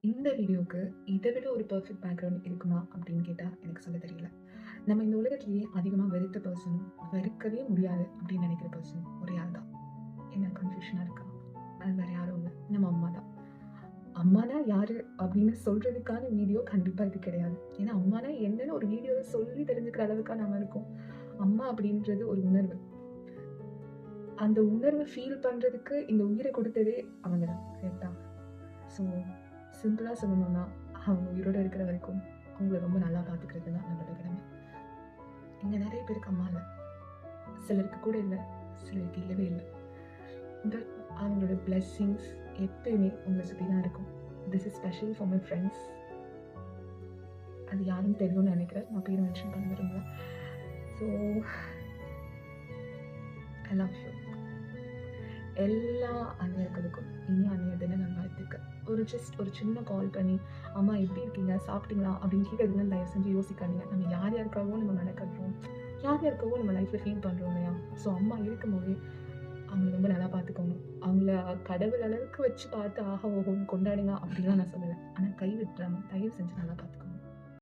இந்த வீடியோக்கு இதை விட ஒரு பெர்ஃபெக்ட் பேக்ரவுண்ட் இருக்குமா அப்படின்னு கேட்டால் எனக்கு சொல்ல தெரியல. நம்ம இந்த உலகத்திலேயே அதிகமாக வெறுத்த பர்சனும் வெறுக்கவே முடியாது அப்படின்னு நினைக்கிற பர்சன் ஒரே ஆள் தான். என்ன கன்ஃபியூஷனாக இருக்கா? அது வேறு யாரும் இல்லை, நம்ம அம்மா தான். அம்மானா யாரு அப்படின்னு சொல்றதுக்கான வீடியோ கண்டிப்பாக இது கிடையாது. ஏன்னா அம்மானா என்னன்னு ஒரு வீடியோவை சொல்லி தெரிஞ்சுக்கிற அளவுக்காக நம்ம இருக்கோம். அம்மா அப்படின்றது ஒரு உணர்வு. அந்த உணர்வை ஃபீல் பண்ணுறதுக்கு இந்த உயிரை கொடுத்ததே அவங்க தான். கரெக்டா? ஸோ சிம்பிளாக சொல்லணும்னா, அவங்க உயிரோட இருக்கிற வரைக்கும் அவங்கள ரொம்ப நல்லா பார்த்துக்கிறது தான் நம்மளோட கடமை. இங்கே நிறைய பேருக்கு அம்மா இல்லை, சிலருக்கு கூட இல்லை, சிலருக்கு இல்லவே இல்லை. பட் அவங்களோட பிளெஸ்ஸிங்ஸ் எப்பயுமே உங்களை சுற்றி தான் இருக்கும். This is special for my friends. அது யாரும் தெரியும்னு நினைக்கிறேன், நான் பேர் மென்ஷன் பண்ண விரும்பல. So I love you. எல்லா அந்நியர்களுக்கும் இனி அந்நிய தின நல்வாழ்த்துக்கள். ஒரு சின்ன கால் பண்ணி, அம்மா எப்படி இருக்கீங்க, சாப்பிட்டீங்களா அப்படின்னு கேட்கறதுன்னு தயவு செஞ்சு யோசிக்காதீங்க. நம்ம யார் யாருக்காகவும் நம்ம நடக்கிறோம், யார் யாருக்காகவும் நம்ம லைஃப்பில் ஃபீல் பண்ணுறோம் இல்லையா? ஸோ அம்மா இருக்கும்போதே அவங்கள ரொம்ப நல்லா பார்த்துக்கோங்க. அவங்கள கடவுள் அளவுக்கு வச்சு பார்த்து ஆஹா ஓஹோன்னு கொண்டாடுங்க அப்படின்லாம் நான் சொல்லலை. ஆனால் கை விட்டுறாம தயவு செஞ்சு நல்லா பார்த்துக்கோங்க.